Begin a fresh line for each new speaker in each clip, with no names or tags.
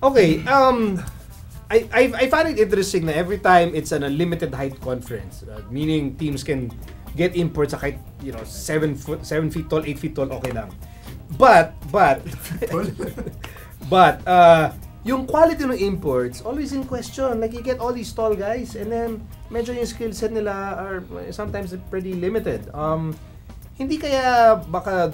Okay, I find it interesting na every time it's an unlimited height conference, meaning teams can get imports sa kahit, 7 feet tall, 8 feet tall, okay lang. But yung quality ng imports always in question. Like, you get all these tall guys and then medyo yung skill set nila are sometimes pretty limited. Hindi kaya baka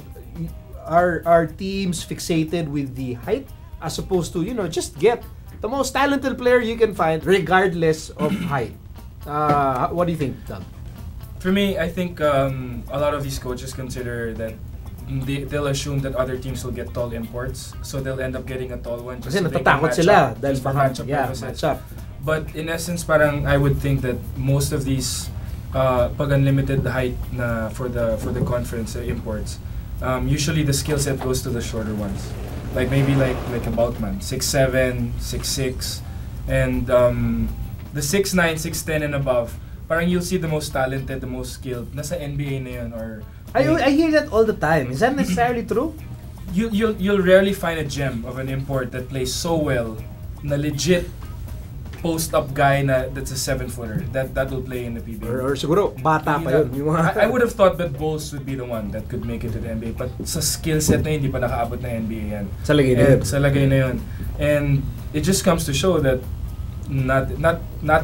are teams fixated with the height as opposed to, just get the most talented player you can find regardless of height. What do you think, Doug?
For me, I think a lot of these coaches consider that they'll assume that other teams will get tall imports, so they'll end up getting a tall one.
Kasi natatakot sila dahil baka
matchup. But in essence, parang I would think that most of these pag unlimited height na for the conference imports, usually the skill set goes to the shorter ones. Like maybe like a Bulkman, 6'7", 6'6", and the 6'9", 6'10" and above. Parang you'll see the most talented, the most skilled. Nasa NBA na yun or.
I hear that all the time. Is that necessarily true?
You'll rarely find a gem of an import that plays so well, na legit post-up guy that's a 7-footer that will play in the PBA.
Or siguro bata pa yun.
I would have thought that Bulls would be the one that could make it to the NBA, but sa skill set na hindi pa nakaabot na NBA yan.
Sa lagay na yun.
And it just comes to show that not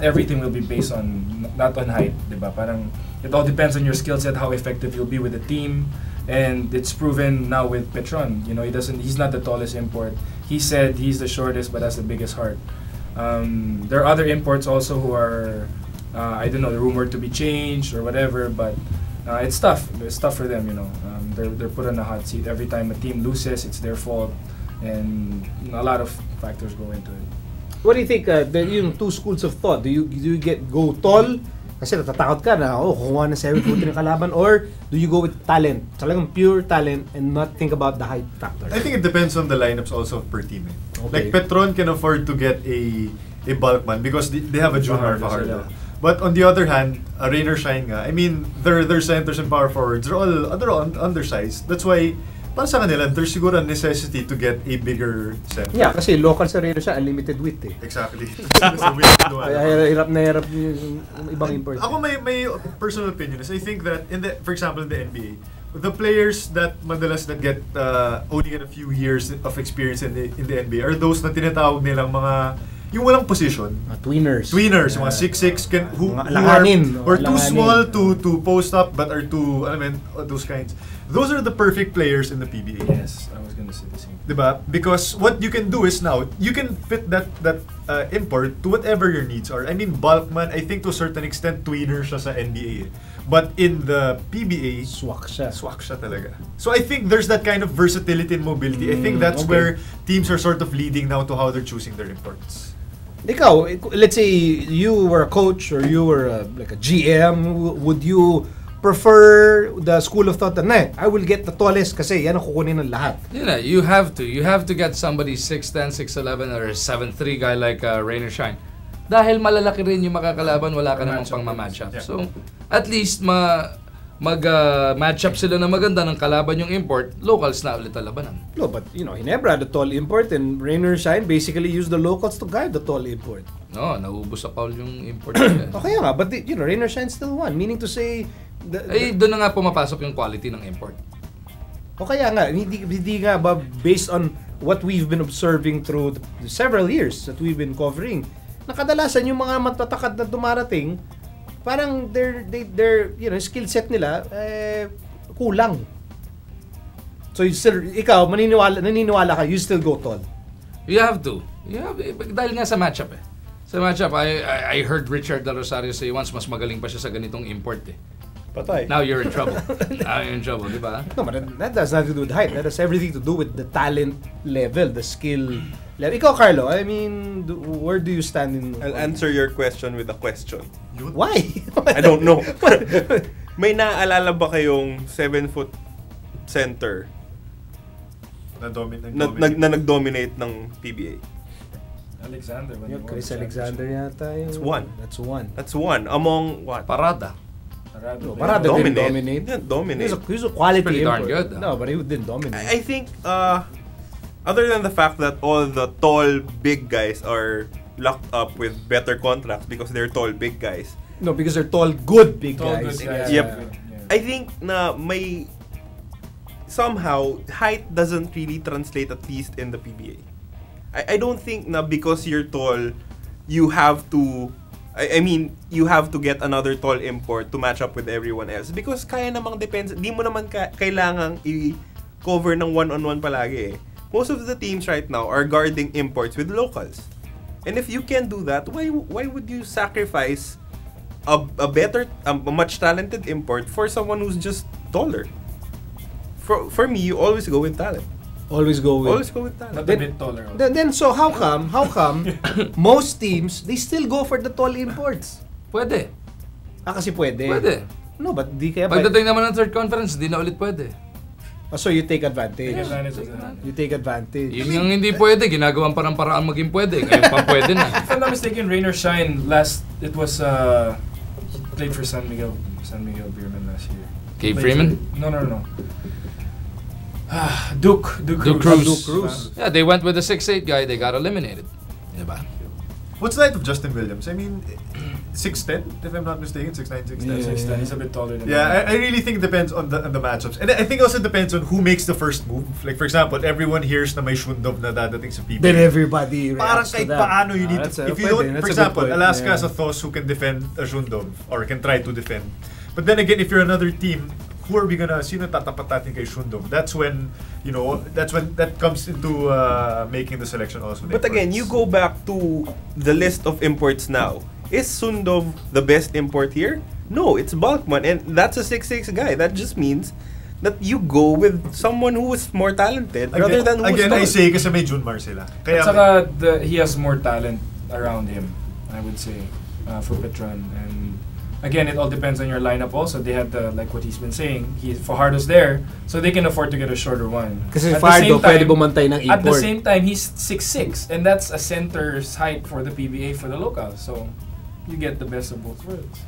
everything will be based on not on height, diba? Parang it all depends on your skill set, how effective you'll be with the team, and it's proven now with Petron. He's not the tallest import. He said he's the shortest, but has the biggest heart. There are other imports also who are, I don't know, rumored to be changed or whatever, but it's tough. It's tough for them, They're put on a hot seat every time a team loses. It's their fault, and a lot of factors go into it.
What do you think? Yung two schools of thought. Do you go tall? Kasi natatakot ka na, kukuha na 7-footer ng kalaban, or do you go with talent? Talagang pure talent and not think about the height factor?
I think it depends on the lineups also per team.
Okay.
Like Petron can afford to get a bulkman because they have a junior Fajardo. But on the other hand, Rain or Shine nga, I mean, their centers and power forwards, they're all undersized. That's why para sa kanila, there's siguro a necessity to get a bigger center.
Yeah, kasi local sa Reno siya, unlimited width eh.
Exactly. Kaya
hirap yung ibang import.
Ako may personal opinion is I think that for example in the NBA, the players that madalas that get only get a few years of experience in the NBA are those na tinatawag nilang mga yung walang position.
Tweeners.
Tweeners, mga 6'6", who are too small to post up but are too, those kinds. Those are the perfect players in the PBA.
Yes, I was gonna say the same.
Diba? Because what you can do is now, you can fit that import to whatever your needs are. I mean, Bulkman, I think to a certain extent, tweener siya sa NBA. But in the PBA,
swak siya
talaga. So I think there's that kind of versatility and mobility. I think that's where teams are sort of leading now to how they're choosing their imports.
Ikaw, let's say you were a coach or you were like a GM, would you prefer the school of thought na I will get the tallest kasi yan ang kukunin ng lahat?
You have to get somebody 6'10", 6'11", or a 7'3" guy like Rain or Shine. Dahil malalaki rin yung makakalaban, wala ka namang pang ma-match up. Yeah. So, at least mag-match up sila na maganda ng kalaban yung import, locals na ulit ang labanan.
No, but Hinebra, the tall import, and Rain or Shine basically use the locals to guide the tall import.
No, naubos sa foul yung import nila.
Okay nga, but Rain or Shine still won, meaning to say
doon na nga pumapasok yung quality ng import.
O kaya nga, hindi nga ba based on what we've been observing through the several years that we've been covering, na kadalasan yung mga matatakad na dumarating, parang their skill set nila kulang. So ikaw naniniwala ka, you still go tall.
You have to. Dahil nga sa matchup eh. Sa matchup, I heard Richard De Rosario say once mas magaling pa siya sa ganitong import eh.
Patay.
Now you're in trouble. Di ba?
No, but that has nothing to do with height. That has everything to do with the talent level, the skill level. Ikaw, Carlo, I mean, where do you stand in...
I'll answer your question with a question.
Why?
I don't know. May naaalala ba kayong 7-foot center na nag-dominate ng PBA?
Alexander.
Chris Alexander yata yun.
That's one. Among what?
Parada.
Parada didn't dominate.
He didn't dominate.
He was a quality
pretty darn
import.
good.
No, but he didn't dominate.
I think other than the fact that all the tall, big guys are locked up with better contracts because they're tall, big guys.
No, because they're tall, good big
Tall,
guys.
good guys.
Yep.
Yeah.
I think na may somehow height doesn't really translate, at least in the PBA. I don't think na because you're tall, you have to I mean, you have to get another tall import to match up with everyone else because kaya namang depends, di mo naman kailangang i-cover ng one-on-one palagi eh. Most of the teams right now are guarding imports with locals. And if you can do that, why would you sacrifice a much talented import for someone who's just taller? For me, you always go with talent.
Always go with
Not
talent.
a bit taller.
Then so how come most teams they still go for the tall imports?
Pwede.
Kasi pwede.
Pwede.
No, but di kaya
Pagdating naman ng third conference, di na ulit pwede.
So you take advantage.
Take advantage of that.
You take advantage.
Yun yung hindi pwede, ginagawan parang paraan maging pwede. Ngayon pa pwede na.
If I'm not mistaken, Rainer Shine he played for San Miguel Beerman last year.
Kay Freeman?
No. Duke Cruz.
Yeah, they went with the 6'8" guy, they got eliminated. Diba?
What's the height of Justin Williams? I mean, 6'10", if I'm not mistaken, 6'9", 6'10".
He's a bit taller than
Yeah, I really think it depends on the matchups. And I think also depends on who makes the first move. Like, for example, everyone hears na may Shundov na dadating sa PBA.
Then everybody
Parang
reacts to
kahit
that.
paano you need to... If you don't, for example, Alaska has a Thos who can defend a Shundov or can try to defend. But then again, if you're another team, who are we gonna... Sino tatapat natin kay Shundov? That's when, that comes into making the selection also.
But again, you go back to the list of imports now. Is Sundov the best import here? No, it's Balkman, and that's a 6'6" guy. That just means that you go with someone who is more talented rather than who's
Again,
tall.
I say kasi may Junmar sila.
At saka, he has more talent around him, I would say, for Petron. And again, it all depends on your lineup also. They have like what he's been saying, Fajardo's there, so they can afford to get a shorter one.
Kasi Fajardo pwede bumantay ng import.
At the same time, he's 6'6", and that's a center's height for the PBA for the locals. So, you get the best of both worlds.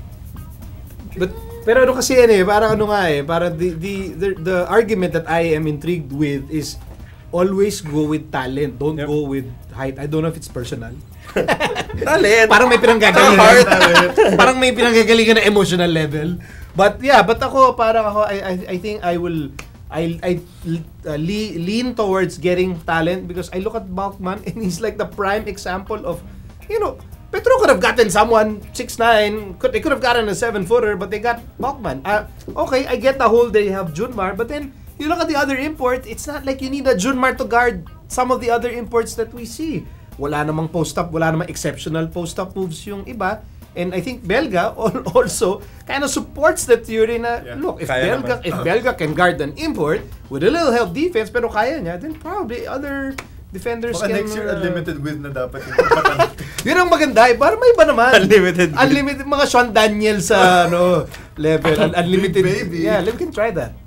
Pero ano kasi parang the argument that I am intrigued with is always go with talent, don't go with height. I don't know if it's personal.
Talent.
Parang may pinanggagalingan. Parang may pinanggagalingan na emotional level. But I think I lean towards getting talent because I look at Balkman and he's like the prime example of, Petro could have gotten someone 6'9", they could have gotten a 7-footer, but they got Balkman. Okay, I get the whole they have Junmar, but then you look at the other imports, it's not like you need a Junmar to guard some of the other imports that we see. Wala namang post-up, wala namang exceptional post-up moves yung iba. And I think Belga also kind of supports that theory na, look, if Belga can guard an import with a little help defense, pero kaya niya, then probably other defenders
baka
can...
next year, unlimited width na dapat yung
Yun ang maganda para may iba naman.
Unlimited
mga Sean Daniel sa level. Unlimited.
Big baby.
Yeah, we can try that.